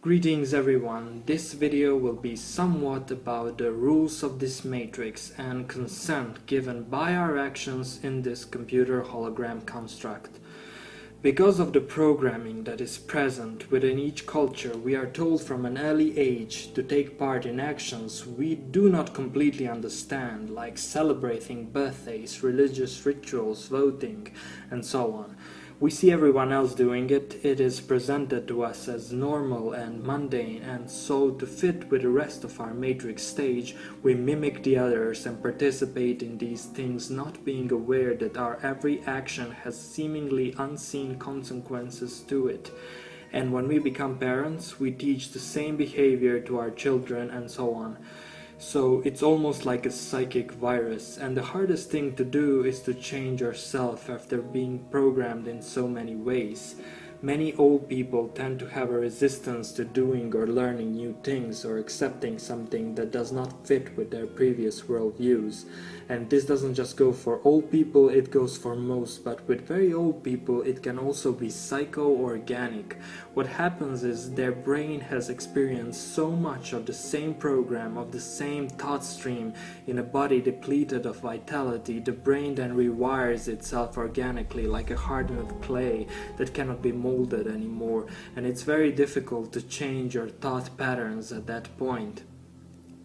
Greetings everyone, this video will be somewhat about the rules of this matrix and consent given by our actions in this computer hologram construct. Because of the programming that is present within each culture, we are told from an early age to take part in actions we do not completely understand, like celebrating birthdays, religious rituals, voting, and so on. We see everyone else doing it, it is presented to us as normal and mundane, and so to fit with the rest of our matrix stage, we mimic the others and participate in these things, not being aware that our every action has seemingly unseen consequences to it. And when we become parents, we teach the same behavior to our children and so on. So it's almost like a psychic virus, and the hardest thing to do is to change yourself after being programmed in so many ways. Many old people tend to have a resistance to doing or learning new things or accepting something that does not fit with their previous worldviews. And this doesn't just go for old people, it goes for most, but with very old people it can also be psycho-organic. What happens is their brain has experienced so much of the same program, of the same thought stream in a body depleted of vitality, the brain then rewires itself organically like a hardened clay that cannot be molded anymore, and it's very difficult to change your thought patterns at that point.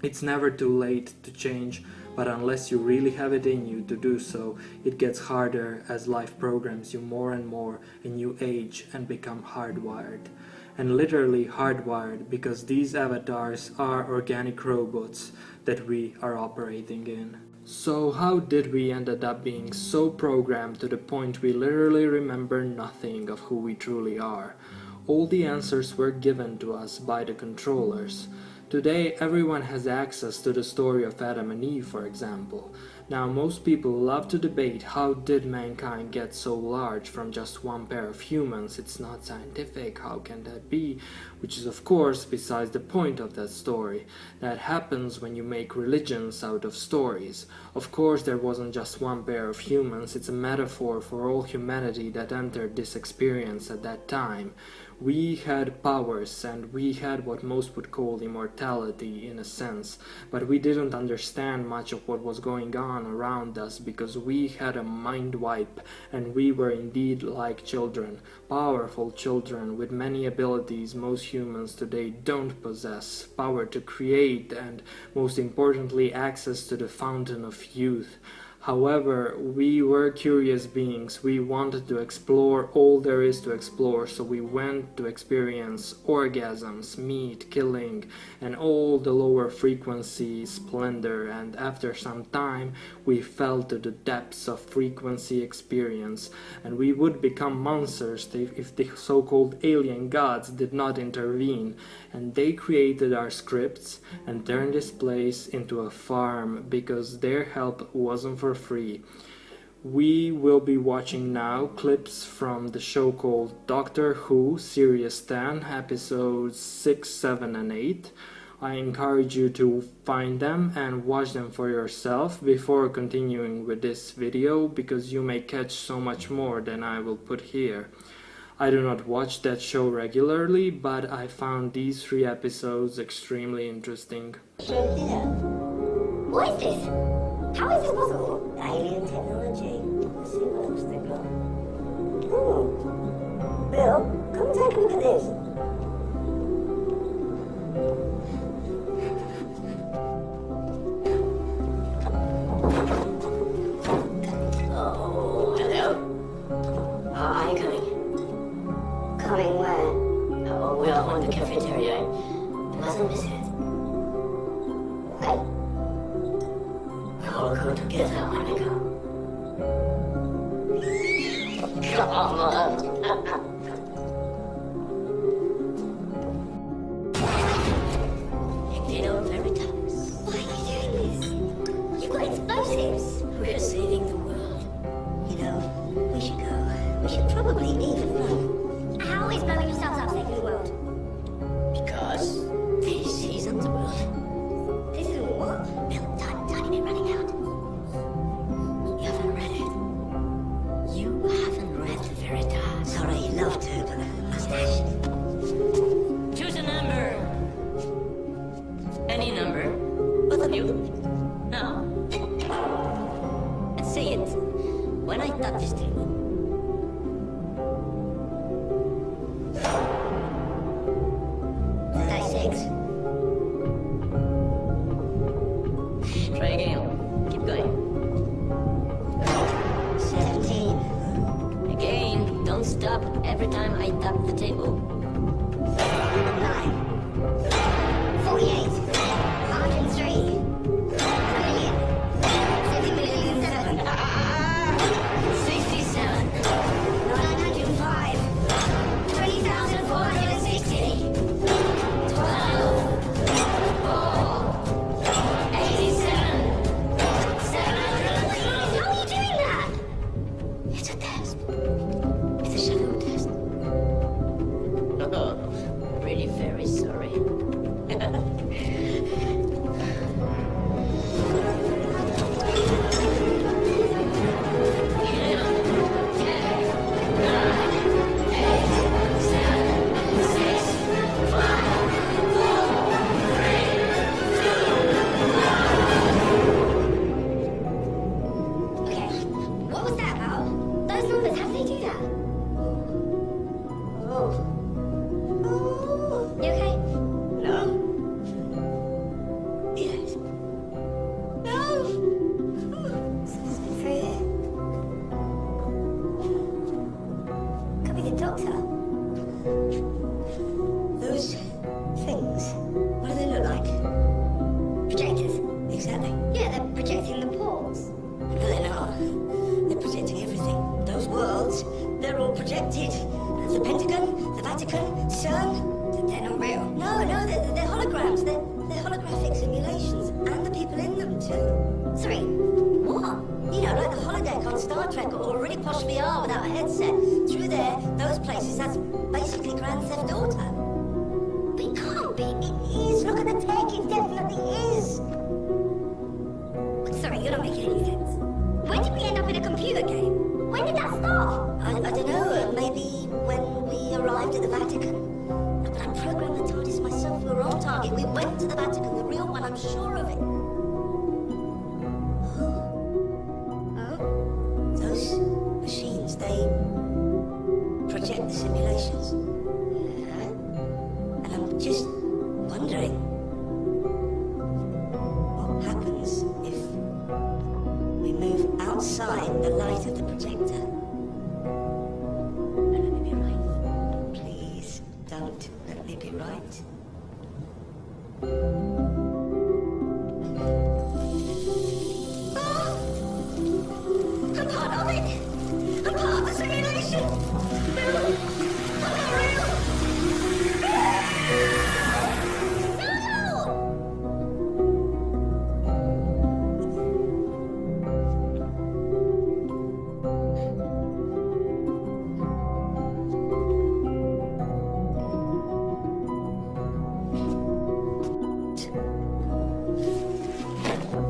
It's never too late to change, but unless you really have it in you to do so, it gets harder as life programs you more and more, and you age and become hardwired. And literally hardwired, because these avatars are organic robots that we are operating in. So how did we ended up being so programmed to the point we literally remember nothing of who we truly are? All the answers were given to us by the controllers. Today everyone has access to the story of Adam and Eve, for example. Now most people love to debate how did mankind get so large from just one pair of humans. It's not scientific, how can that be? Which is of course besides the point of that story. That happens when you make religions out of stories. Of course there wasn't just one pair of humans, it's a metaphor for all humanity that entered this experience at that time. We had powers and we had what most would call immortality in a sense, but we didn't understand much of what was going on around us because we had a mind wipe and we were indeed like children, powerful children with many abilities most humans today don't possess, power to create and most importantly access to the fountain of youth. However, we were curious beings, we wanted to explore all there is to explore, so we went to experience orgasms, meat, killing, and all the lower frequency splendor, and after some time we fell to the depths of frequency experience, and we would become monsters if the so-called alien gods did not intervene, and they created our scripts and turned this place into a farm because their help wasn't for free. We will be watching now clips from the show called Doctor Who Series 10 episodes 6, 7 and 8. I encourage you to find them and watch them for yourself before continuing with this video because you may catch so much more than I will put here. I do not watch that show regularly, but I found these 3 episodes extremely interesting. Show here. What is this? How is this possible? Alien technology. Let's see what else they've got. Bill, come and take a look at this. Oh, hello. Are you coming? Coming where? Oh, we are on the cafeteria. You mustn't miss it. Wait. We'll go together when we go. Come on. You know, Veritas. Why are you doing this? You've got explosives. We're saving the world. You know, we should go. We should probably even run. How is blowing yourselves up saving the world? Because this isn't the world. This isn't what? Bill, tiny bit running out. You haven't read it. You haven't read Veritas. Sorry, love to, but mustache. Choose a number. about this table? Try again. Keep going. 17. Again, don't stop every time I tap the table. 9. 48. 103. 50,000,007. 67. 905. 20,460. 12. 87. 700. How are you doing that? It's a test. It's a shadow test. Oh, really very sorry. Okay, what was that about? Those numbers, how do they do that? Oh. You okay? No. Yes. No. Something's been through here. Could be the doctor. Those things, what do they look like? Projectors. Exactly. Yeah, they're projecting the ports. No, they're not. They're projecting everything. Those worlds, they're all projected. The Pentagon, the Vatican, CERN, they're not real. No, they're holograms. They're holographic simulations, and the people in them too. Sorry, what? You know, like the holodeck on Star Trek or really posh VR without a headset. Through there, those places, that's basically Grand Theft Auto. But it can't be. It is. Look at the tech. It definitely is. Sorry, you're not making any sense. When did we end up in a computer game? When did that start? I don't know. Maybe when we arrived at the Vatican. But I programmed the TARDIS myself. We were on target. We went to the Vatican, the real one. I'm sure of it. Oh? Those machines, they project the simulations. Yeah. And I'm just wondering what happens if we move outside the light of the projector. Don't let me be right. Please don't let me be right. Oh! I'm part of it! I'm part of the simulation! No! I'm not real! No!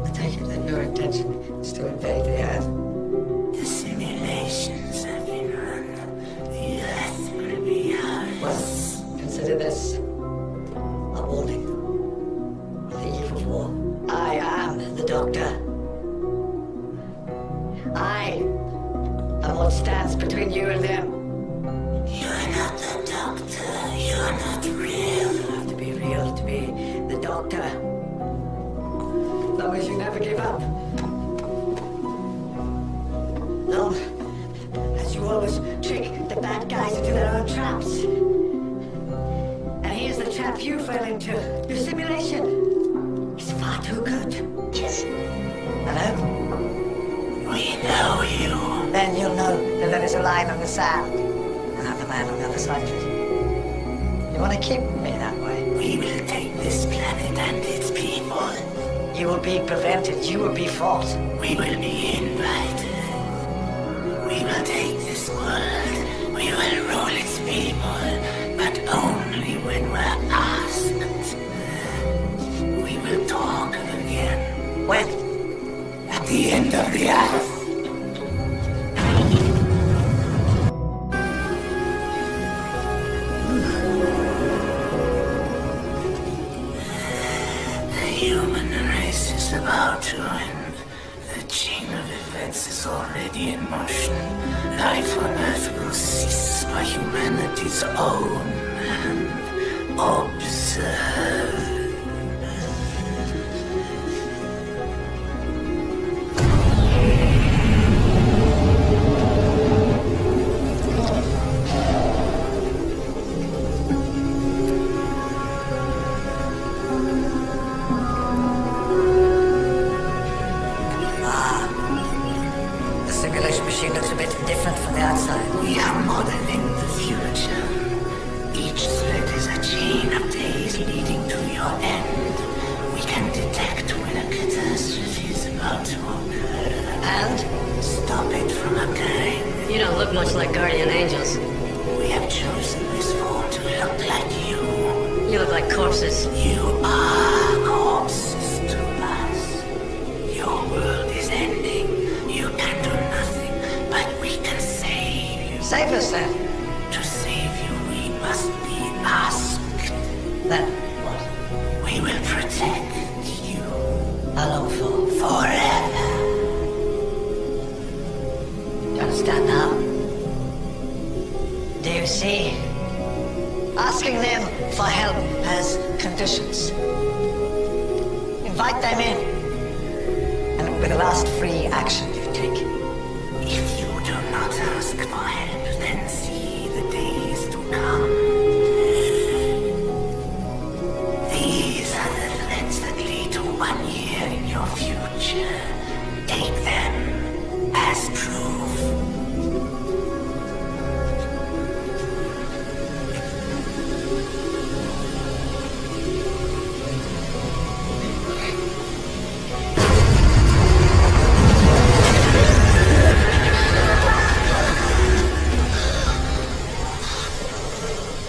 I take it that your intention is to invade the Earth. The simulations have been run. The Earth will be ours. Well, consider this a warning. The eve of war. I am the Doctor. I am what stands between you and them. You're not the Doctor. You're not real. You have to be real to be the Doctor. Long as you never give up. Long as you always trick the bad guys into their own traps. And here's the trap you fell into. Your simulation is far too good. Yes, Hello? we know you. Then you'll know that there is a line on the sand. And I'm the man on the other side of it. You want to keep me that way? We will take this planet and its people. You will be prevented. You will be fought. We will be invited. We will take this world. We will rule its people, but only when we're asked. We will talk again When? at the end of the earth. The human race is about to end. The The chain of events is already in motion. Life on Earth will cease by humanity's own hand. Observe. The simulation machine looks a bit different from the outside. We are modeling the future. Each thread is a chain of days leading to your end. We can detect when a catastrophe is about to occur. And? Stop it from occurring. You don't look much like guardian angels. We have chosen this form to look like you. You look like corpses. You are corpses to us. Your world is ending. You can do nothing, but we can save you. Save us then. To save you, we must be asked. Then what? We will protect you How long for? forever. Do you understand now? Do you see? Asking them for help has conditions. Invite them in, and it will be the last free action you take. If you do not ask for help, then see the days to come. These are the threads that lead to 1 year in your future. Take them as proof.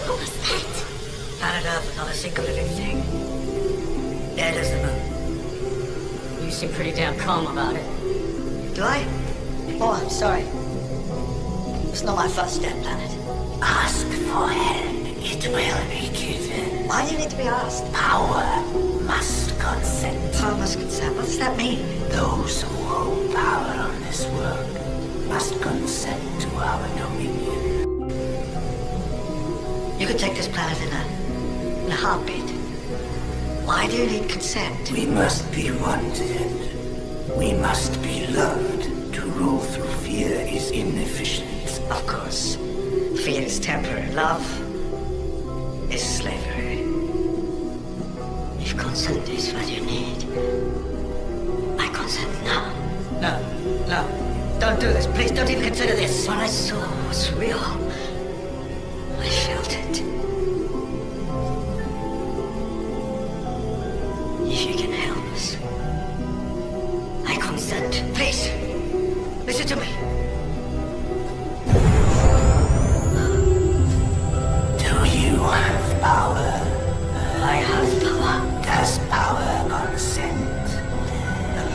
What was that? Planet Earth, not a single living thing. Dead as the moon. You seem pretty damn calm about it. Do I? Oh, I'm sorry. It's not my first dead planet. Ask for help. It will be given. Why do you need to be asked? Power must consent. Power must consent. What does that mean? Those who hold power on this world must consent to our dominion. You could take this planet in a heartbeat. Why do you need consent? We must be wanted. We must be loved. To rule through fear is inefficient. Of course. Fear is temporary. Love is slavery. If consent is what you need, I consent now. No, no. Don't do this. Please don't even consider this. What I saw was real. I felt it. If you can help us, I consent. Please, listen to me. Do you have power? I have power. Does power consent?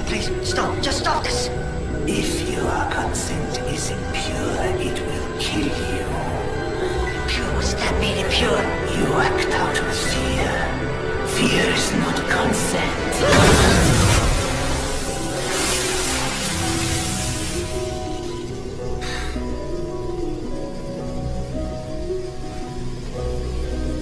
Please, stop. Just stop this. If your consent is impure, it will kill you. Impure? What's that mean, impure? You act out of fear. Fear is not consent.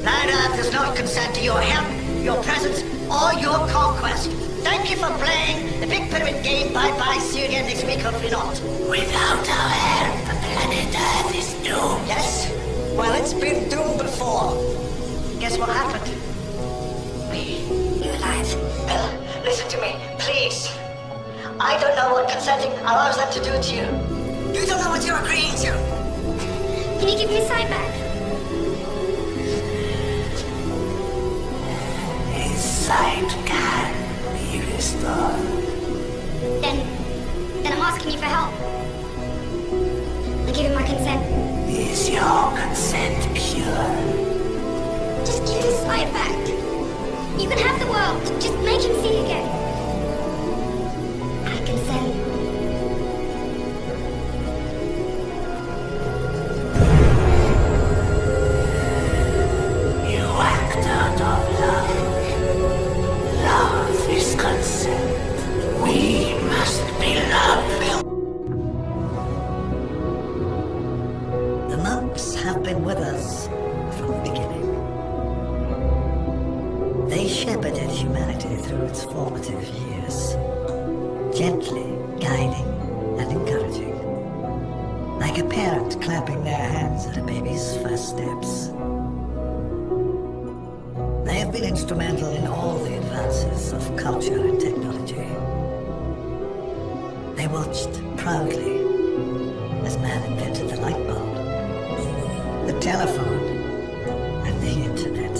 Planet Earth does not consent to your help, your presence, or your conquest. Thank you for playing the Big Pyramid game. Bye-bye. See you again next week. Hopefully not. Without our help, planet Earth is doomed. Yes? Well, it's been doomed before. Guess what happened? You lied. Listen to me, please. I don't know what consenting allows them to do to you. You don't know what you're agreeing to. Can you give me a sight back? His sight can be restored. Then I'm asking you for help. I'm giving my consent. Is your consent pure? Just give his sight back. You can have the world. Just make him see again. I consent. You act out of love. Love is consent. We must be loved. They shepherded humanity through its formative years, gently guiding and encouraging, like a parent clapping their hands at a baby's first steps. They have been instrumental in all the advances of culture and technology. They watched proudly as man invented the light bulb, the telephone, and the internet.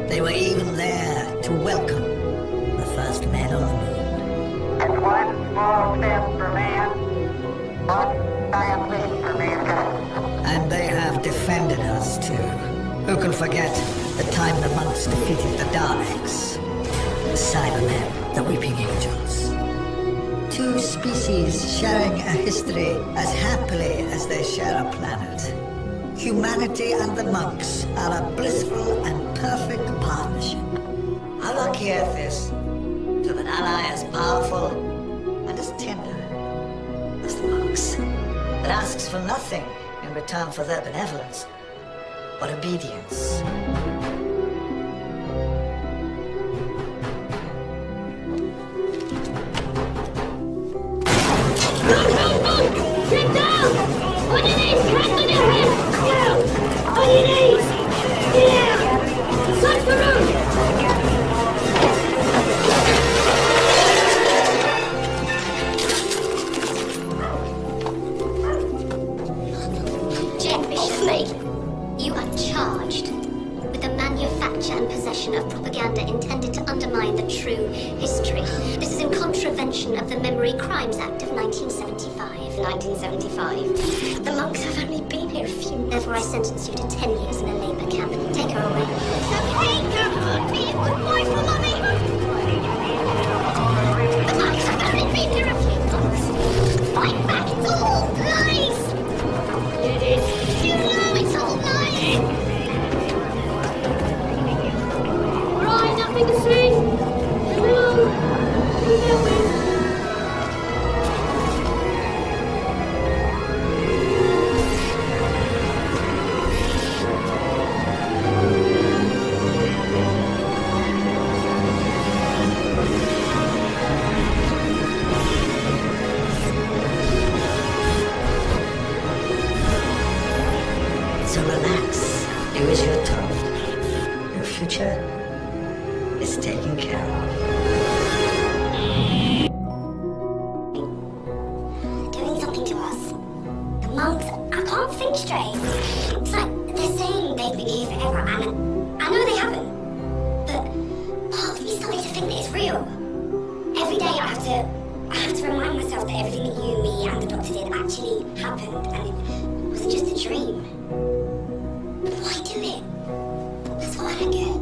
They were even there to welcome the first men on the moon. And one small step for man, one giant leap for mankind. And they have defended us too. Who can forget the time the monks defeated the Daleks, the Cybermen, the Weeping Angels? Two species sharing a history as happily as they share a planet. Humanity and the monks are a blissful and perfect partnership. How lucky Earth is to have an ally as powerful and as tender as the monks, that asks for nothing in return for their benevolence, but obedience. Get down! On your knees! Hands on your head! Down! On your knees! Yeah! Search the room! Jet Bishop, mate. You are charged with the manufacture and possession of propaganda intended to undermine the true history. This is in contravention of the Memory Crimes Act of 1975. 1975? The monks have only been here a few. Therefore, I sentence you to 10 years in a labor camp. Take her away. Okay, come on, be a good boy for mommy. The monks have only been here a few months. Fight back, it's all lies. You know it's all lies. Right, nothing to see. Hello. Hello. So relax, do as you're told. Your future is taken care of. Doing something to us. The monks, I can't think straight. It's like they're saying they've been here forever, and I know they haven't. But part of me started to think that it's real. Every day I have to remind myself that everything that you, me, and the doctor did actually happened, and it wasn't just a dream. But why do it? That's what I don't get.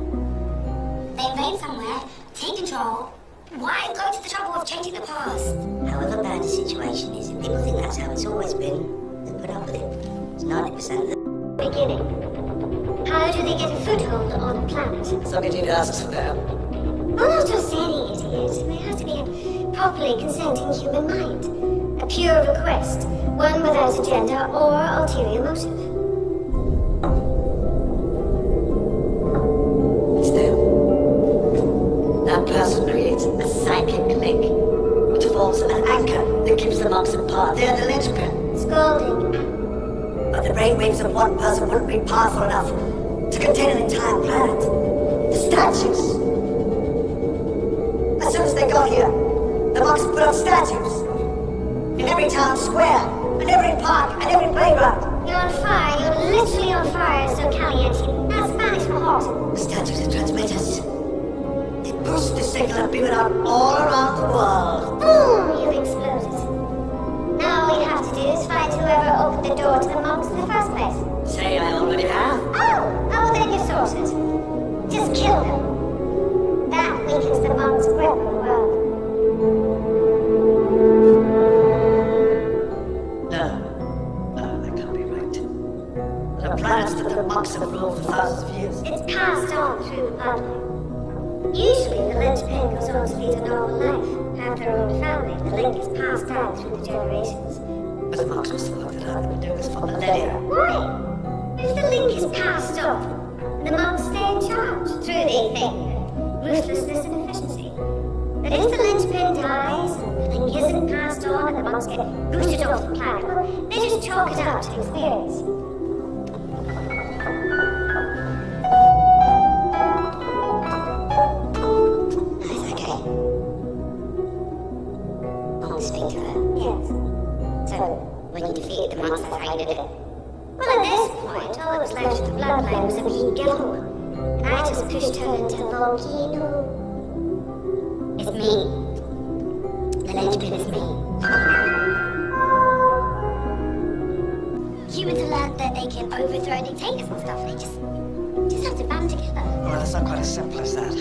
They invade somewhere, take control. Why go to the trouble of changing the past? However bad the situation is, if people think that's how it's always been, then put up with it. It's 90% of the beginning. How do they get a foothold on a planet? Somebody asks for them. I'm not just any idiot. There has to be a properly consenting human mind. A pure request, one without agenda or ulterior motive. It's them. That person creates a psychic link, which forms an anchor that keeps the monks apart. They're the linchpin. Scalding. But the brainwaves of one person wouldn't be powerful enough to contain an entire planet. The statues. As soon as they got here, the monks put up statues. In every town square, in every park, and every playground. You're on fire. You're literally on fire. So caliente. That's Spanish for hot. The statues are transmitters. They push the signal and beam it out all around the world. Boom! You've exploded. Now all you have to do is find whoever opened the door to the monks in the first place. Say I already have. Oh, then you're sorted. Just kill them. That weakens the monks' grip on the world. No, that can't be right. The planets that the monks have ruled for thousands of years. It's passed on through the bloodline. Usually the linchpin goes on to lead a normal life, have their own family. The link is passed down through the generations. But the monks must have worked it out. They've been doing this for millennia. Why? If the link is passed on, the monks stay in charge. through the thing, ruthlessness and efficiency. But if the linchpin dies, and the link isn't passed on, and the monks get booted off the planet, well, they just chalk it up to experience. It's okay. I'll speak to her. Yes. So, when you defeated the monsters, how you did it? Well, at this point, all that was left of the blood plane was a wee girl. And I just pushed her into the volcano. It's me. The linchpin is me. Humans have learned that they can overthrow dictators and stuff. They just have to band together. Well, it's not quite as simple as that.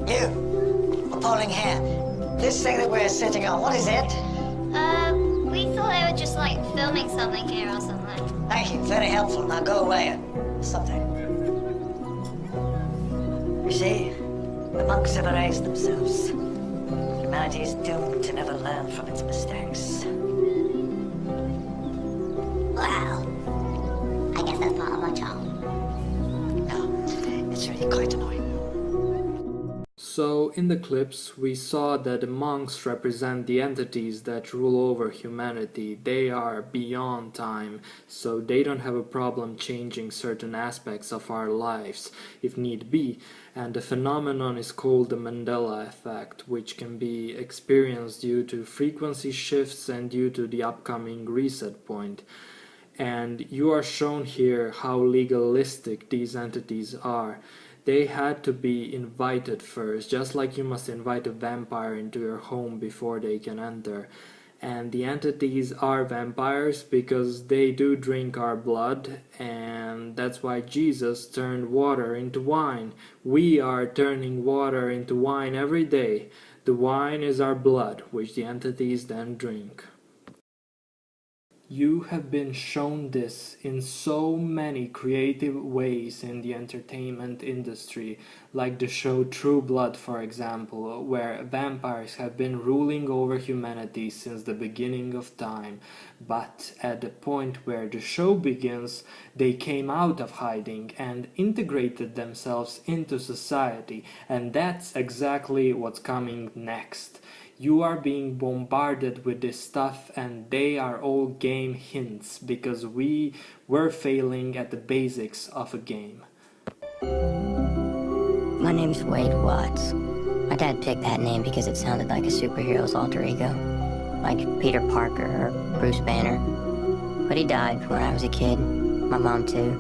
You, appalling hair. This thing that we're sitting on, what is it? We thought they were just like filming something here or something. Thank you, very helpful. Now go away and something. You see, the monks have erased themselves. Humanity is doomed to never learn from its mistakes. Well, I guess that's part of our charm. No, it's really quite annoying. So in the clips we saw that the monks represent the entities that rule over humanity. They are beyond time, so they don't have a problem changing certain aspects of our lives if need be, and the phenomenon is called the Mandela effect, which can be experienced due to frequency shifts and due to the upcoming reset point. And you are shown here how legalistic these entities are. They had to be invited first, just like you must invite a vampire into your home before they can enter. And the entities are vampires because they do drink our blood, and that's why Jesus turned water into wine. We are turning water into wine every day. The wine is our blood, which the entities then drink. You have been shown this in so many creative ways in the entertainment industry, like the show True Blood, for example, where vampires have been ruling over humanity since the beginning of time. But at the point where the show begins, they came out of hiding and integrated themselves into society, and that's exactly what's coming next. You are being bombarded with this stuff, and they are all game hints because we were failing at the basics of a game. My name's Wade Watts. My dad picked that name because it sounded like a superhero's alter ego, like Peter Parker or Bruce Banner. But he died when I was a kid, my mom too.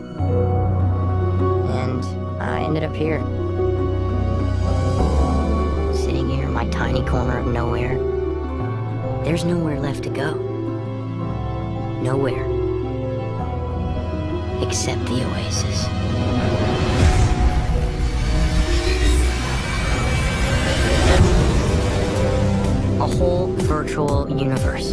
And I ended up here. Sitting here in my tiny corner of nowhere. There's nowhere left to go. Nowhere. Except the Oasis. A whole virtual universe.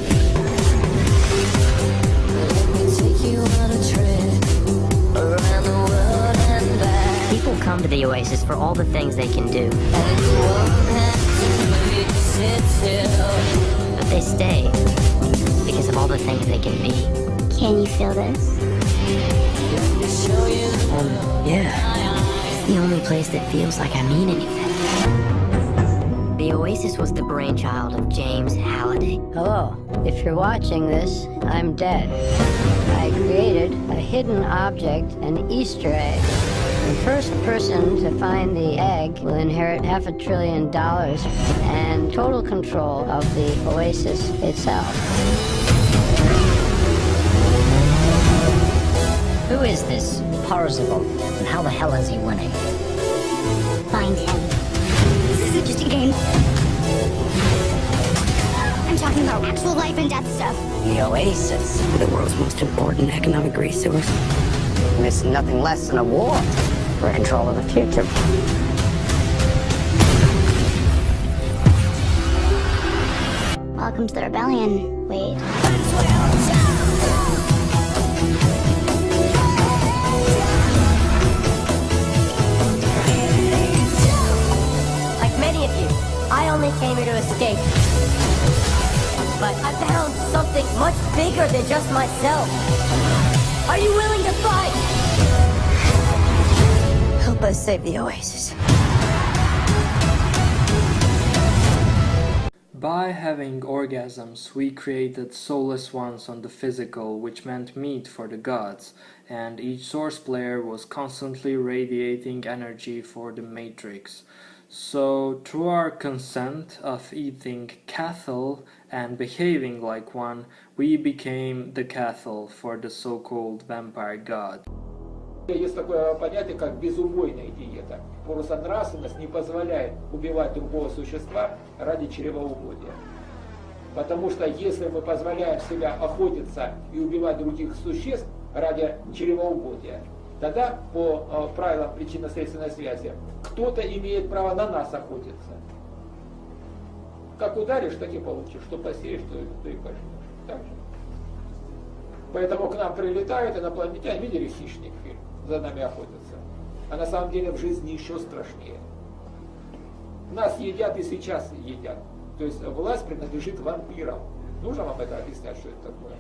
People come to the Oasis for all the things they can do. But they stay because of all the things they can be. Can you feel this? Yeah. It's the only place that feels like I mean anything. The Oasis was the brainchild of James Halliday. Hello. If you're watching this, I'm dead. I created a hidden object, an Easter egg. The first person to find the egg will inherit $500 billion and total control of the Oasis itself. Who is this Parzival, and how the hell is he winning? Find him. This isn't just a game. I'm talking about actual life and death stuff. The Oasis, the world's most important economic resource. And it's nothing less than a war for control of the future. Welcome to the rebellion, Wade. Like many of you, I only came here to escape. But I found something much bigger than just myself. Are you willing to fight? Help Let's save the oasis. By having orgasms, we created soulless ones on the physical, which meant meat for the gods, and each source player was constantly radiating energy for the Matrix. So, through our consent of eating cattle and behaving like one, we became the cattle for the so-called vampire god. Есть такое понятие, как безубойная диета. Просто нравственность не позволяет убивать другого существа ради чревоугодия. Потому что если мы позволяем себя охотиться и убивать других существ ради чревоугодия, тогда по правилам причинно-следственной связи кто-то имеет право на нас охотиться. Как ударишь, так и получишь. Что посеешь, то и пожнешь. Так же. Поэтому к нам прилетают инопланетяне, видели «Хищник» фильм? За нами охотятся. А на самом деле в жизни еще страшнее. Нас едят и сейчас едят. То есть власть принадлежит вампирам. Нужно вам это объяснять, что это такое?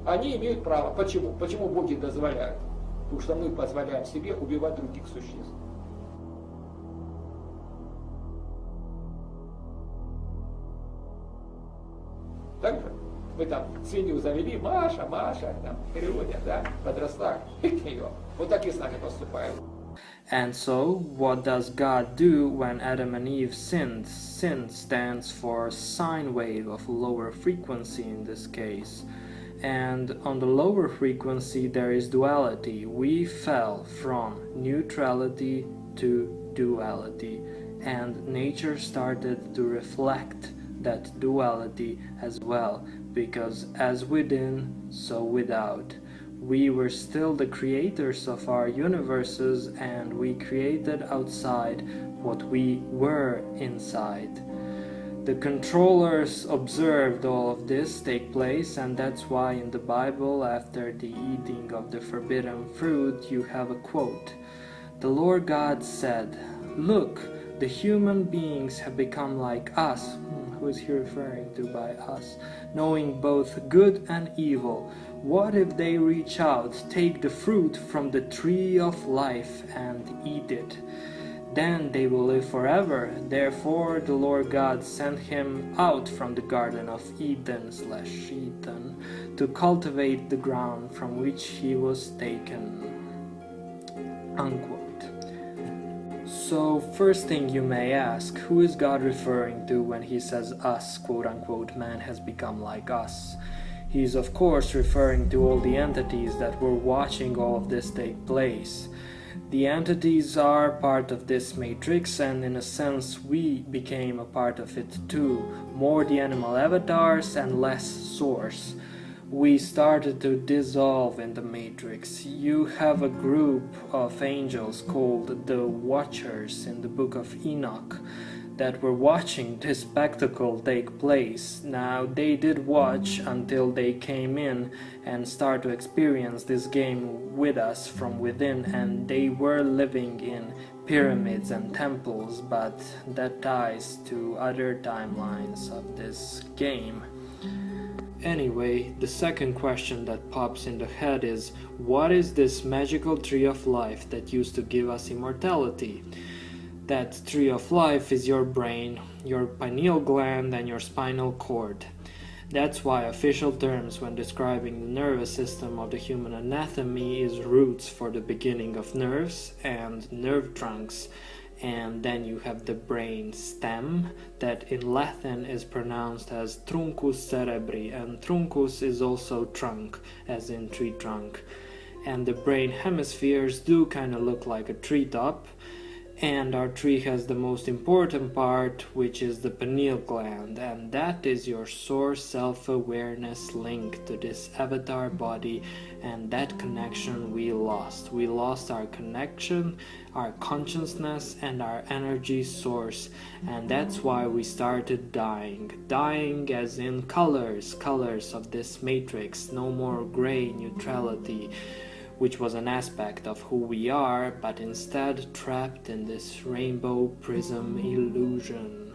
Они имеют право. Почему? Почему боги дозволяют? Потому что мы позволяем себе убивать других существ. Так же? Мы там свинью завели, Маша, там, переводят, да, подросла, к нее. Вот так и с нами поступают. And so, what does God do when Adam and Eve sinned? Sin stands for sine wave of lower frequency in this case. And on the lower frequency there is duality. We fell from neutrality to duality. And nature started to reflect that duality as well, because as within, so without. We were still the creators of our universes, and we created outside what we were inside. The controllers observed all of this take place, and that's why in the Bible, after the eating of the forbidden fruit, you have a quote. The Lord God said, "Look, the human beings have become like us." Who is he referring to by us? Knowing both good and evil. What if they reach out, take the fruit from the tree of life and eat it? Then they will live forever. Therefore the Lord God sent him out from the Garden of Eden/Eden to cultivate the ground from which he was taken. Unquote. So, first thing you may ask, who is God referring to when he says us, quote unquote, man has become like us? He is of course referring to all the entities that were watching all of this take place. The entities are part of this matrix, and in a sense we became a part of it too. More the animal avatars and less source. We started to dissolve in the matrix. You have a group of angels called the Watchers in the book of Enoch that were watching this spectacle take place. Now they did watch until they came in and start to experience this game with us from within, and they were living in pyramids and temples, but that ties to other timelines of this game. Anyway, the second question that pops in the head is, what is this magical tree of life that used to give us immortality? That tree of life is your brain, your pineal gland, and your spinal cord. That's why official terms when describing the nervous system of the human anatomy is roots for the beginning of nerves and nerve trunks. And then you have the brain stem, that in Latin is pronounced as truncus cerebri, and truncus is also trunk, as in tree trunk. And the brain hemispheres do kind of look like a treetop, and our tree has the most important part, which is the pineal gland, and that is your source self-awareness link to this avatar body, and that connection we lost. We lost our connection, our consciousness, and our energy source, and that's why we started dying. Dying as in colors of this matrix, no more gray neutrality, which was an aspect of who we are, but instead trapped in this rainbow prism illusion.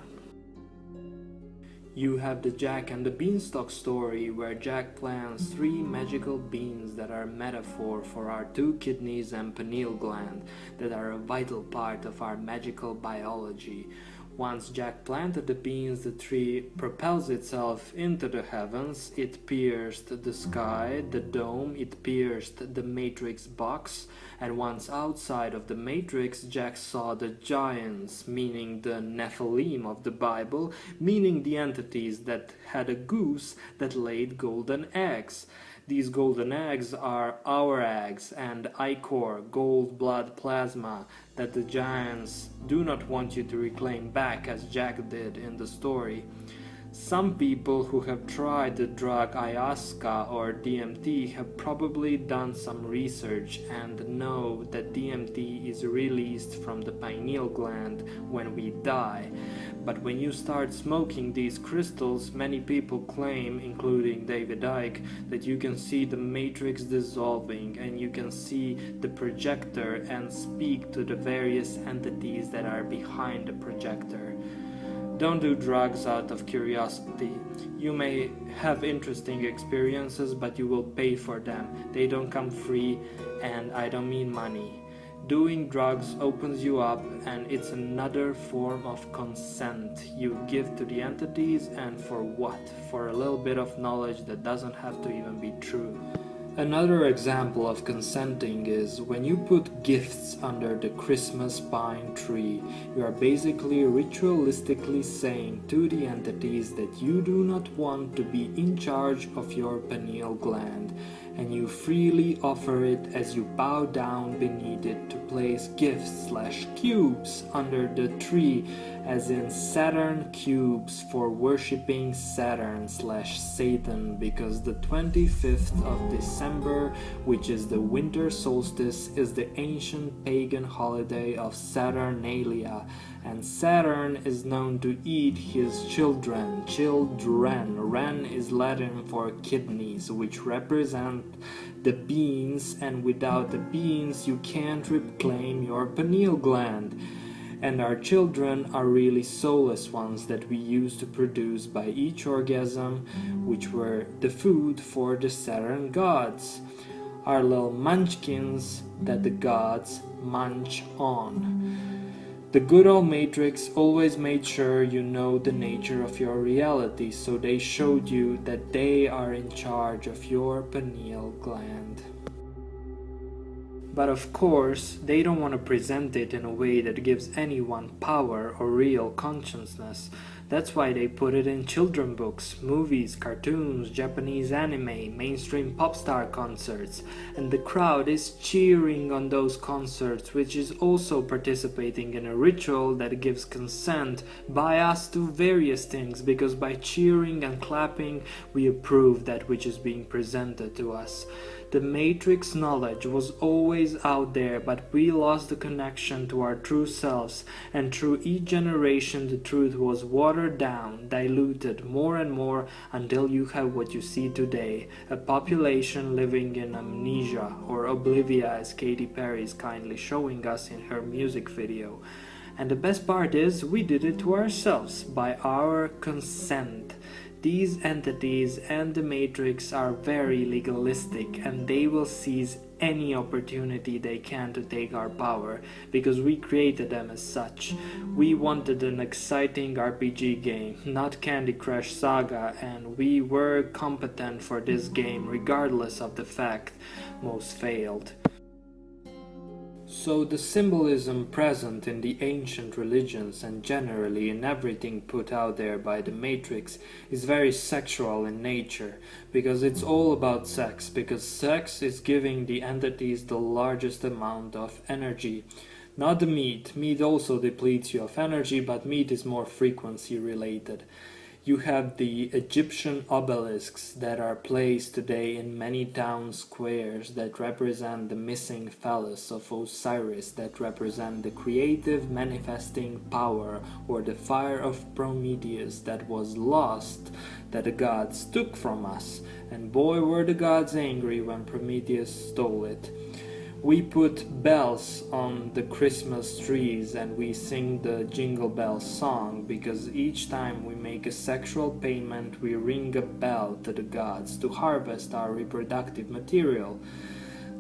You have the Jack and the Beanstalk story, where Jack plants 3 magical beans that are metaphor for our 2 kidneys and pineal gland that are a vital part of our magical biology. Once Jack planted the beans, the tree propels itself into the heavens. It pierced the sky, the dome, it pierced the matrix box, and once outside of the matrix, Jack saw the giants, meaning the Nephilim of the Bible, meaning the entities that had a goose that laid golden eggs. These golden eggs are our eggs and ichor, gold blood plasma, that the giants do not want you to reclaim back as Jack did in the story. Some people who have tried the drug ayahuasca or DMT have probably done some research and know that DMT is released from the pineal gland when we die. But when you start smoking these crystals, many people claim, including David Icke, that you can see the matrix dissolving and you can see the projector and speak to the various entities that are behind the projector. Don't do drugs out of curiosity. You may have interesting experiences, but you will pay for them. They don't come free, and I don't mean money. Doing drugs opens you up, and it's another form of consent you give to the entities, and for what? For a little bit of knowledge that doesn't have to even be true. Another example of consenting is when you put gifts under the Christmas pine tree. You are basically ritualistically saying to the entities that you do not want to be in charge of your pineal gland, and you freely offer it as you bow down beneath it to place gifts/cubes under the tree, as in Saturn cubes for worshipping Saturn/Satan, because the 25th of December, which is the winter solstice, is the ancient pagan holiday of Saturnalia, and Saturn is known to eat his children. Ren is Latin for kidneys, which represent the beans, and without the beans you can't reclaim your pineal gland. And our children are really soulless ones that we used to produce by each orgasm, which were the food for the Saturn gods. Our little munchkins that the gods munch on. The good old Matrix always made sure you know the nature of your reality, so they showed you that they are in charge of your pineal gland. But of course, they don't want to present it in a way that gives anyone power or real consciousness. That's why they put it in children books, movies, cartoons, Japanese anime, mainstream pop star concerts, and the crowd is cheering on those concerts, which is also participating in a ritual that gives consent by us to various things, because by cheering and clapping we approve that which is being presented to us. The Matrix knowledge was always out there, but we lost the connection to our true selves, and through each generation the truth was watered down, diluted more and more, until you have what you see today, a population living in amnesia or oblivia, as Katy Perry is kindly showing us in her music video. And the best part is, we did it to ourselves, by our consent. These entities and the Matrix are very legalistic, and they will seize any opportunity they can to take our power, because we created them as such. We wanted an exciting RPG game, not Candy Crush Saga, and we were competent for this game regardless of the fact most failed. So the symbolism present in the ancient religions and generally in everything put out there by the Matrix is very sexual in nature, because it's all about sex, because sex is giving the entities the largest amount of energy. Not the meat. Meat also depletes you of energy, but meat is more frequency related. You have the Egyptian obelisks that are placed today in many town squares that represent the missing phallus of Osiris, that represent the creative manifesting power, or the fire of Prometheus that was lost, that the gods took from us, and boy were the gods angry when Prometheus stole it. We put bells on the Christmas trees and we sing the Jingle Bell song because each time we make a sexual payment we ring a bell to the gods to harvest our reproductive material.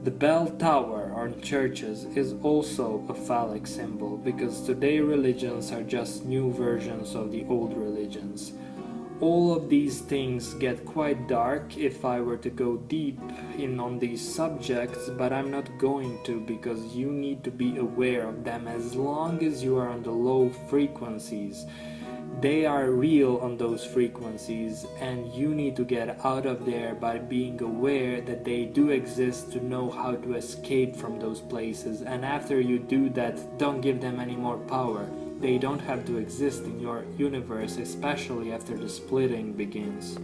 The bell tower on churches is also a phallic symbol because today religions are just new versions of the old religions. All of these things get quite dark if I were to go deep in on these subjects, but I'm not going to because you need to be aware of them as long as you are on the low frequencies. They are real on those frequencies and you need to get out of there by being aware that they do exist to know how to escape from those places, and after you do that, don't give them any more power. They don't have to exist in your universe, especially after the splitting begins.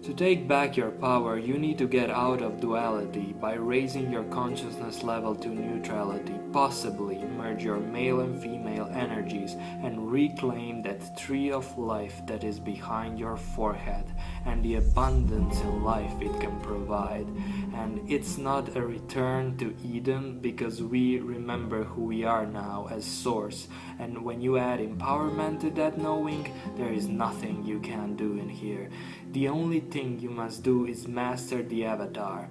To take back your power, you need to get out of duality by raising your consciousness level to neutrality, possibly merge your male and female energies and reclaim that tree of life that is behind your forehead and the abundance in life it can provide. And it's not a return to Eden because we remember who we are now as Source, and when you add empowerment to that knowing, there is nothing you can do in here. The only thing you must do is master the avatar.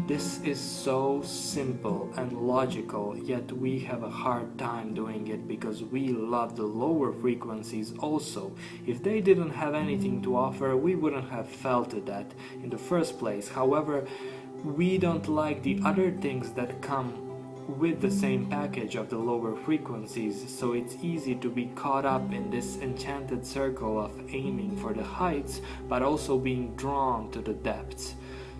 This is so simple and logical, yet we have a hard time doing it because we love the lower frequencies also. If they didn't have anything to offer, we wouldn't have felt that in the first place. However, we don't like the other things that come with the same package of the lower frequencies, so it's easy to be caught up in this enchanted circle of aiming for the heights but also being drawn to the depths.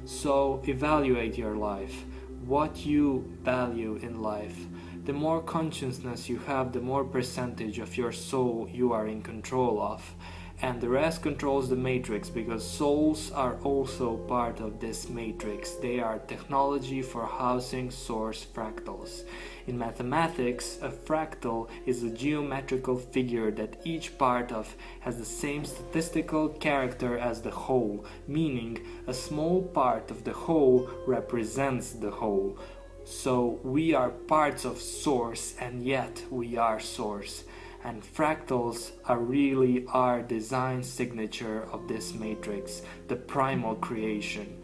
So evaluate your life, what you value in life. The more consciousness you have, the more percentage of your soul you are in control of. And the rest controls the matrix because souls are also part of this matrix. They are technology for housing source fractals. In mathematics, a fractal is a geometrical figure that each part of has the same statistical character as the whole, meaning a small part of the whole represents the whole. So we are parts of source and yet we are source. And fractals are really our design signature of this matrix, the primal creation.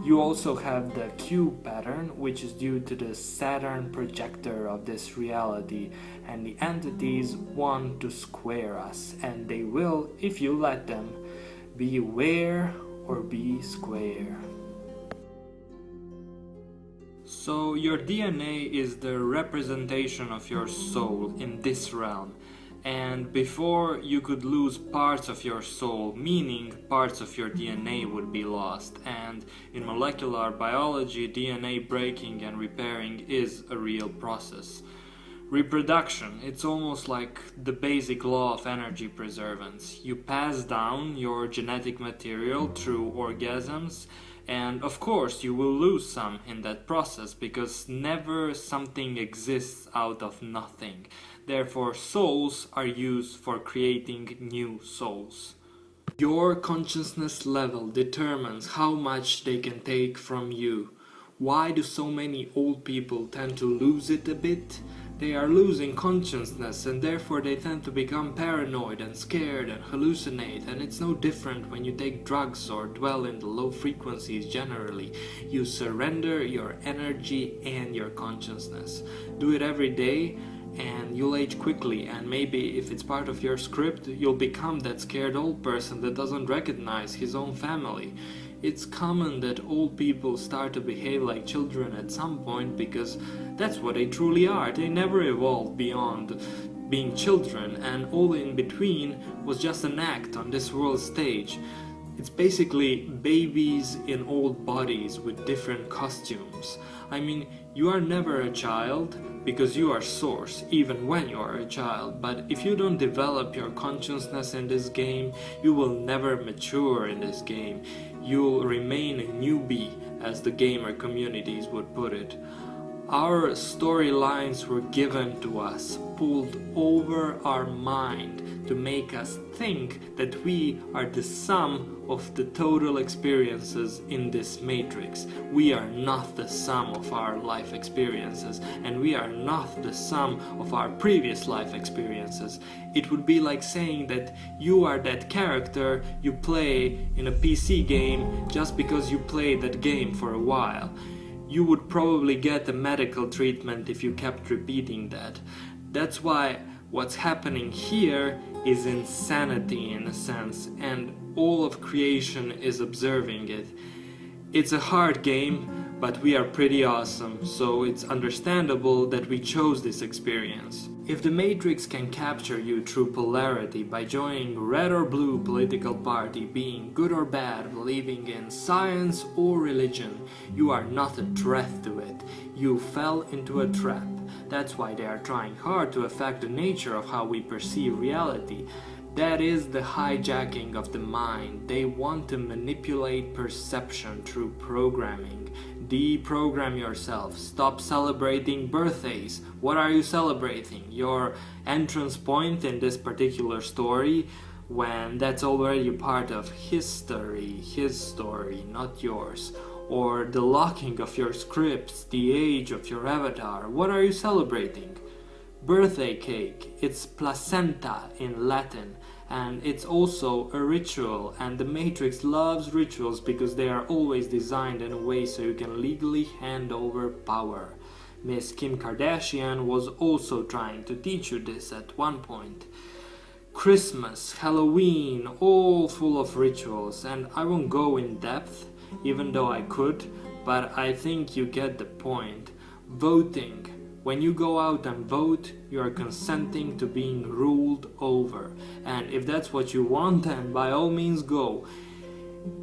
You also have the cube pattern, which is due to the Saturn projector of this reality, and the entities want to square us, and they will if you let them. Be aware or be square. So your DNA is the representation of your soul in this realm. And before you could lose parts of your soul, meaning parts of your DNA would be lost. And in molecular biology, DNA breaking and repairing is a real process. Reproduction, it's almost like the basic law of energy preservance. You pass down your genetic material through orgasms, and of course you will lose some in that process because never something exists out of nothing. Therefore, souls are used for creating new souls. Your consciousness level determines how much they can take from you. Why do so many old people tend to lose it a bit? They are losing consciousness and therefore they tend to become paranoid and scared and hallucinate, and it's no different when you take drugs or dwell in the low frequencies generally. You surrender your energy and your consciousness. Do it every day and you'll age quickly, and maybe if it's part of your script, you'll become that scared old person that doesn't recognize his own family. It's common that old people start to behave like children at some point because that's what they truly are. They never evolved beyond being children, and all in between was just an act on this world stage. It's basically babies in old bodies with different costumes. I mean, you are never a child because you are source, even when you are a child. But if you don't develop your consciousness in this game, you will never mature in this game. You'll remain a newbie, as the gamer communities would put it. Our storylines were given to us, pulled over our mind to make us think that we are the sum of the total experiences in this matrix. We are not the sum of our life experiences, and we are not the sum of our previous life experiences. It would be like saying that you are that character you play in a PC game just because you played that game for a while. You would probably get a medical treatment if you kept repeating that. That's why what's happening here is insanity in a sense, and all of creation is observing it. It's a hard game, but we are pretty awesome, so it's understandable that we chose this experience. If the Matrix can capture you through polarity by joining red or blue political party, being good or bad, believing in science or religion, you are not a threat to it. You fell into a trap. That's why they are trying hard to affect the nature of how we perceive reality. That is the hijacking of the mind. They want to manipulate perception through programming. Deprogram yourself. Stop celebrating birthdays. What are you celebrating? Your entrance point in this particular story, when that's already part of history, his story, not yours. Or the locking of your scripts, the age of your avatar. What are you celebrating? Birthday cake. It's placenta in Latin, and it's also a ritual, and the Matrix loves rituals because they are always designed in a way so you can legally hand over power. Miss Kim Kardashian was also trying to teach you this at one point. Christmas, Halloween, all full of rituals, and I won't go in depth, even though I could, but I think you get the point. Voting. When you go out and vote, you are consenting to being ruled over. And if that's what you want, then by all means go.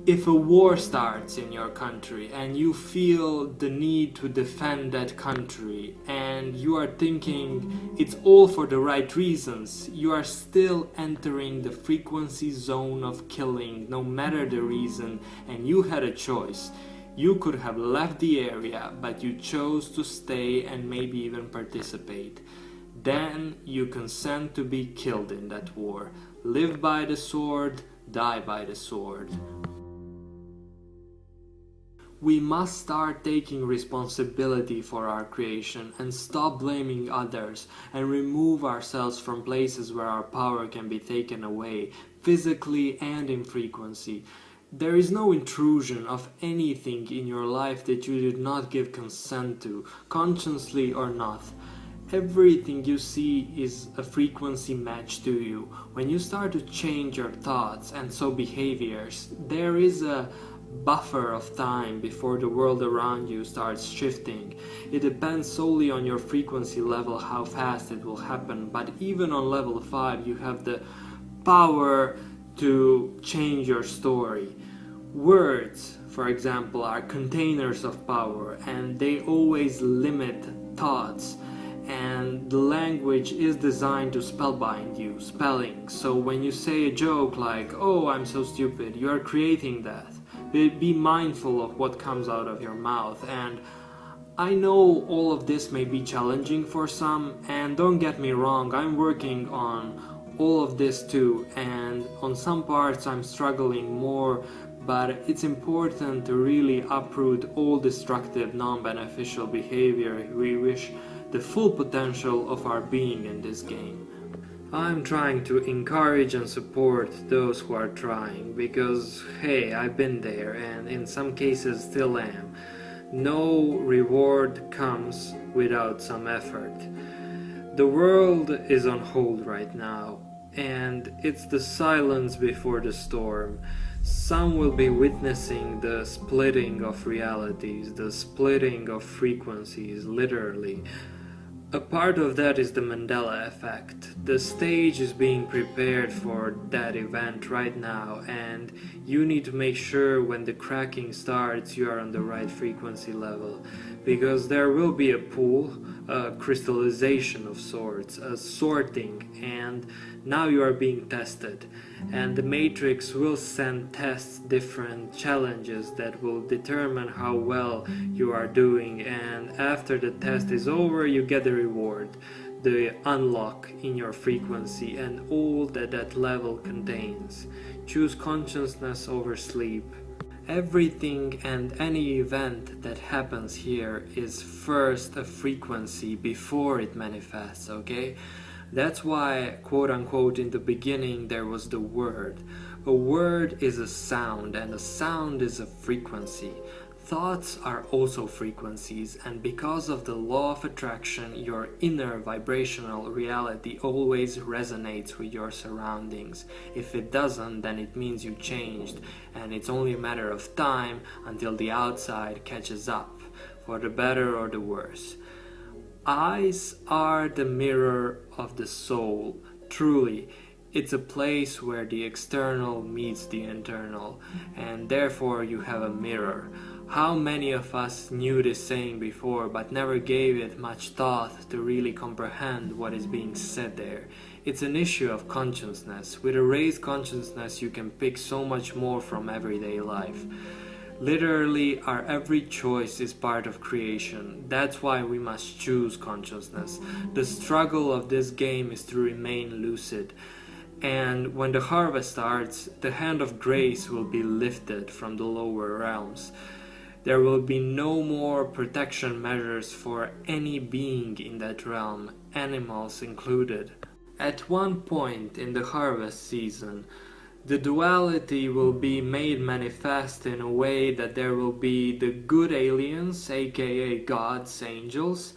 If a war starts in your country and you feel the need to defend that country and you are thinking it's all for the right reasons, you are still entering the frequency zone of killing, no matter the reason, and you had a choice. You could have left the area, but you chose to stay and maybe even participate. Then you consent to be killed in that war. Live by the sword, die by the sword. We must start taking responsibility for our creation and stop blaming others and remove ourselves from places where our power can be taken away, physically and in frequency. There is no intrusion of anything in your life that you did not give consent to, consciously or not. Everything you see is a frequency match to you. When you start to change your thoughts and so behaviors, there is a buffer of time before the world around you starts shifting. It depends solely on your frequency level how fast it will happen, but even on level 5 you have the power to change your story. Words, for example, are containers of power, and they always limit thoughts, and the language is designed to spellbind you, spelling. So when you say a joke like, "Oh, I'm so stupid," you are creating that. Be mindful of what comes out of your mouth. And I know all of this may be challenging for some, and don't get me wrong, I'm working on all of this too, and on some parts I'm struggling more, but it's important to really uproot all destructive, non-beneficial behavior if we wish the full potential of our being in this game. I'm trying to encourage and support those who are trying, because hey, I've been there and in some cases still am. No reward comes without some effort. The world is on hold right now, and it's the silence before the storm. Some will be witnessing the splitting of realities, the splitting of frequencies, literally. A part of that is the Mandela effect. The stage is being prepared for that event right now, and you need to make sure when the cracking starts you are on the right frequency level, because there will be a pull, a crystallization of sorts, a sorting, and now you are being tested. And the Matrix will send tests, different challenges that will determine how well you are doing, and after the test is over you get the reward, the unlock in your frequency and all that that level contains. Choose consciousness over sleep. Everything and any event that happens here is first a frequency before it manifests, okay? That's why, quote unquote, in the beginning there was the word. A word is a sound, and a sound is a frequency. Thoughts are also frequencies, and because of the law of attraction, your inner vibrational reality always resonates with your surroundings. If it doesn't, then it means you changed, and it's only a matter of time until the outside catches up, for the better or the worse. Eyes are the mirror of the soul. Truly, it's a place where the external meets the internal, and therefore you have a mirror. How many of us knew this saying before but never gave it much thought to really comprehend what is being said there? It's an issue of consciousness. With a raised consciousness you can pick so much more from everyday life. Literally, our every choice is part of creation. That's why we must choose consciousness. The struggle of this game is to remain lucid. And when the harvest starts, the hand of grace will be lifted from the lower realms. There will be no more protection measures for any being in that realm, animals included. At one point in the harvest season, the duality will be made manifest in a way that there will be the good aliens, aka gods, angels,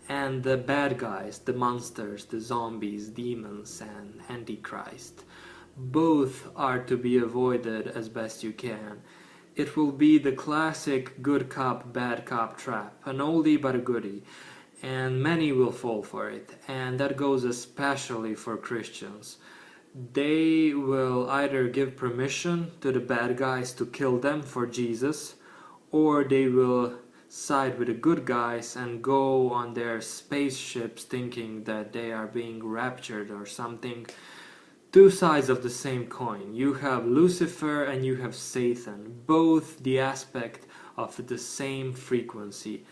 and the bad guys, the monsters, the zombies, demons, and Antichrist. Both are to be avoided as best you can. It will be the classic good cop, bad cop trap, an oldie but a goodie, and many will fall for it, and that goes especially for Christians. They will either give permission to the bad guys to kill them for Jesus, or they will side with the good guys and go on their spaceships thinking that they are being raptured or something. Two sides of the same coin. You have Lucifer and you have Satan, both the aspect of the same frequency.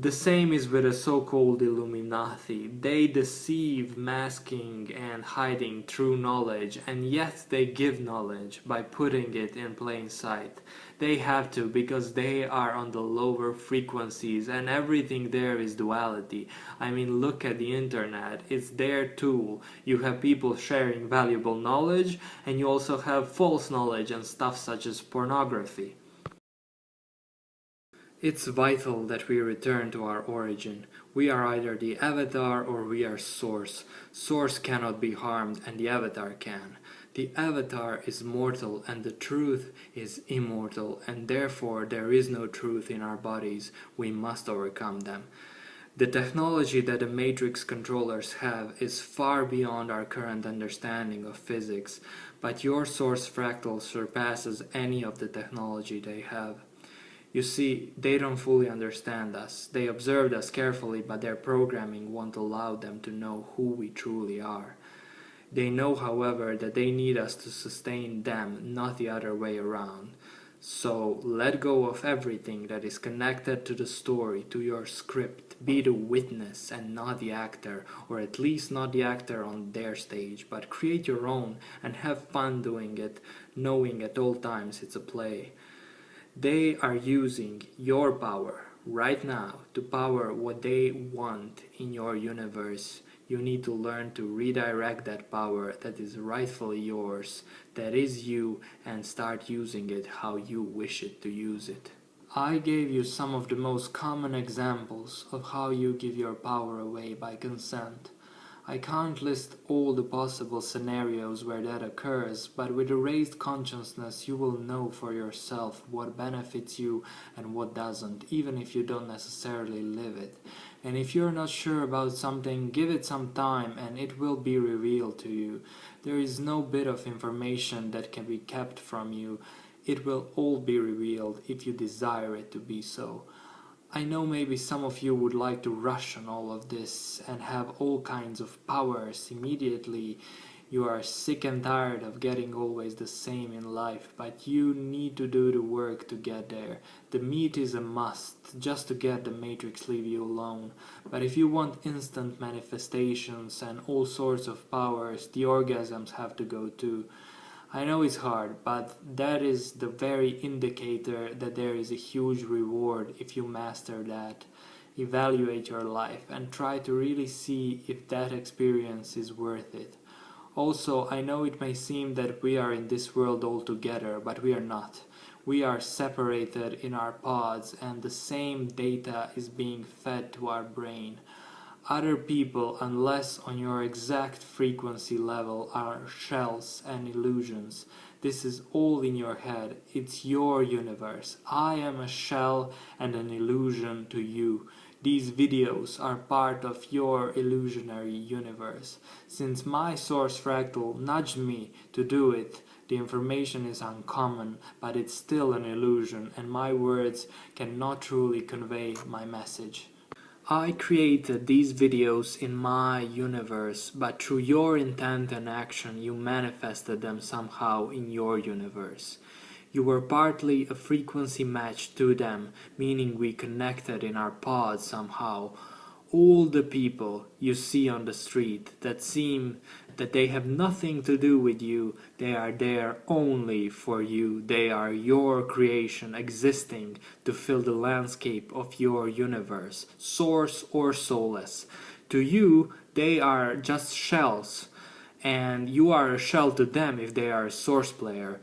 The same is with the so-called Illuminati. They deceive, masking and hiding true knowledge, and yet they give knowledge by putting it in plain sight. They have to, because they are on the lower frequencies and everything there is duality. I mean, look at the internet. It's their tool. You have people sharing valuable knowledge, and you also have false knowledge and stuff such as pornography. It's vital that we return to our origin. We are either the avatar or we are source. Source cannot be harmed and the avatar can. The avatar is mortal and the truth is immortal, and therefore there is no truth in our bodies. We must overcome them. The technology that the Matrix controllers have is far beyond our current understanding of physics, but your source fractal surpasses any of the technology they have. You see, they don't fully understand us. They observed us carefully, but their programming won't allow them to know who we truly are. They know, however, that they need us to sustain them, not the other way around. So let go of everything that is connected to the story, to your script. Be the witness and not the actor, or at least not the actor on their stage, but create your own and have fun doing it, knowing at all times it's a play. They are using your power right now to power what they want in your universe. You need to learn to redirect that power that is rightfully yours, that is you, and start using it how you wish it to use it. I gave you some of the most common examples of how you give your power away by consent. I can't list all the possible scenarios where that occurs, but with a raised consciousness you will know for yourself what benefits you and what doesn't, even if you don't necessarily live it. And if you're not sure about something, give it some time and it will be revealed to you. There is no bit of information that can be kept from you. It will all be revealed if you desire it to be so. I know maybe some of you would like to rush on all of this and have all kinds of powers immediately. You are sick and tired of getting always the same in life, but you need to do the work to get there. The meat is a must, just to get the Matrix leave you alone. But if you want instant manifestations and all sorts of powers, the orgasms have to go too. I know it's hard, but that is the very indicator that there is a huge reward if you master that. Evaluate your life and try to really see if that experience is worth it. Also, I know it may seem that we are in this world all together, but we are not. We are separated in our pods and the same data is being fed to our brain. Other people, unless on your exact frequency level, are shells and illusions. This is all in your head. It's your universe. I am a shell and an illusion to you. These videos are part of your illusionary universe. Since my source fractal nudged me to do it, the information is uncommon, but it's still an illusion, and my words cannot truly convey my message. I created these videos in my universe, but through your intent and action you manifested them somehow in your universe. You were partly a frequency match to them, meaning we connected in our pods somehow. All the people you see on the street that seem that they have nothing to do with you, they are there only for you. They are your creation existing to fill the landscape of your universe, source or soulless. To you, they are just shells, and you are a shell to them if they are a source player.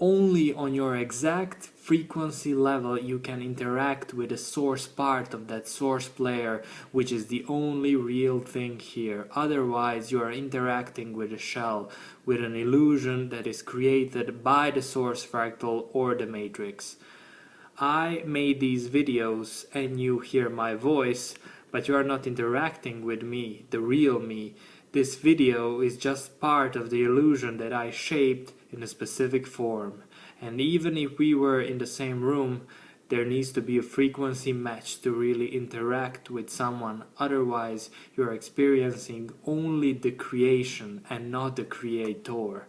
Only on your exact frequency level you can interact with the source part of that source player, which is the only real thing here. Otherwise you are interacting with a shell, with an illusion that is created by the source fractal or the matrix. I made these videos and you hear my voice, but you are not interacting with me, the real me. This video is just part of the illusion that I shaped in a specific form. And even if we were in the same room, there needs to be a frequency match to really interact with someone. Otherwise, you're experiencing only the creation and not the creator.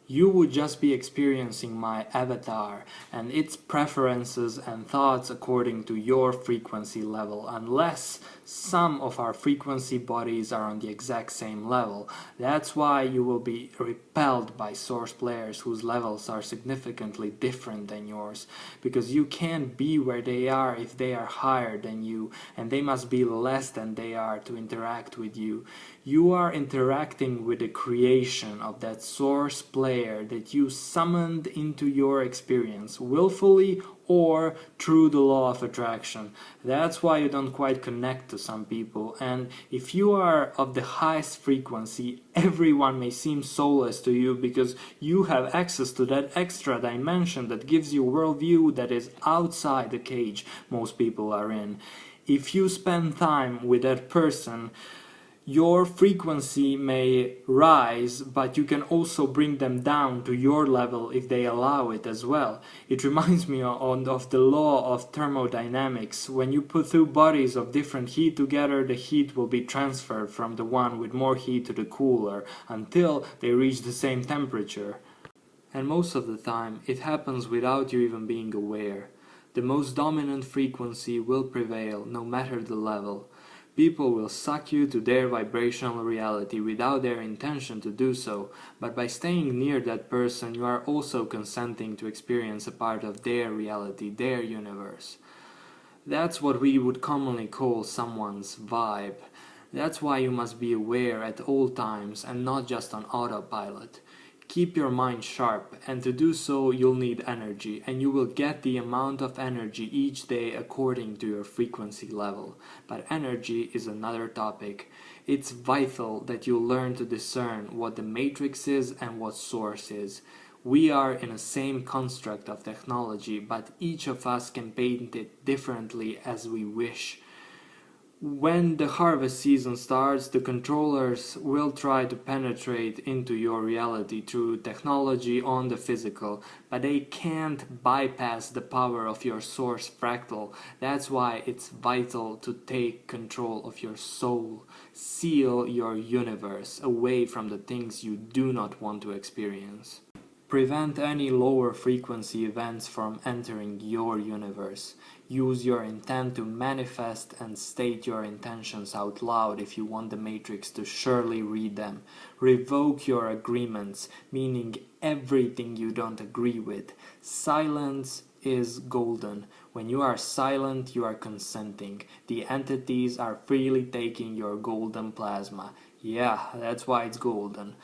You would just be experiencing my avatar and its preferences and thoughts according to your frequency level, unless some of our frequency bodies are on the exact same level. That's why you will be repelled by source players whose levels are significantly different than yours, because you can't be where they are if they are higher than you, and they must be less than they are to interact with you. You are interacting with the creation of that source player that you summoned into your experience, willfully or through the law of attraction. That's why you don't quite connect to some people, and if you are of the highest frequency, everyone may seem soulless to you because you have access to that extra dimension that gives you a worldview that is outside the cage most people are in. If you spend time with that person, your frequency may rise, but you can also bring them down to your level if they allow it as well. It reminds me of the law of thermodynamics. When you put two bodies of different heat together, the heat will be transferred from the one with more heat to the cooler until they reach the same temperature. And most of the time, it happens without you even being aware. The most dominant frequency will prevail, no matter the level. People will suck you to their vibrational reality without their intention to do so, but by staying near that person you are also consenting to experience a part of their reality, their universe. That's what we would commonly call someone's vibe. That's why you must be aware at all times and not just on autopilot. Keep your mind sharp, and to do so you'll need energy, and you will get the amount of energy each day according to your frequency level. But energy is another topic. It's vital that you learn to discern what the matrix is and what source is. We are in a same construct of technology, but each of us can paint it differently as we wish. When the harvest season starts, the controllers will try to penetrate into your reality through technology on the physical, but they can't bypass the power of your source fractal. That's why it's vital to take control of your soul. Seal your universe away from the things you do not want to experience. Prevent any lower frequency events from entering your universe. Use your intent to manifest and state your intentions out loud if you want the Matrix to surely read them. Revoke your agreements, meaning everything you don't agree with. Silence is golden. When you are silent, you are consenting. The entities are freely taking your golden plasma. Yeah, that's why it's golden.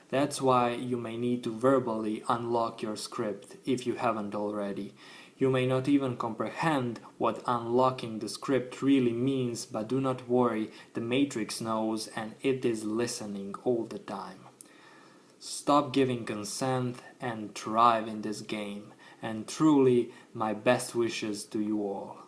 That's why you may need to verbally unlock your script if you haven't already. You may not even comprehend what unlocking the script really means, but do not worry, the Matrix knows and it is listening all the time. Stop giving consent and thrive in this game, and truly my best wishes to you all.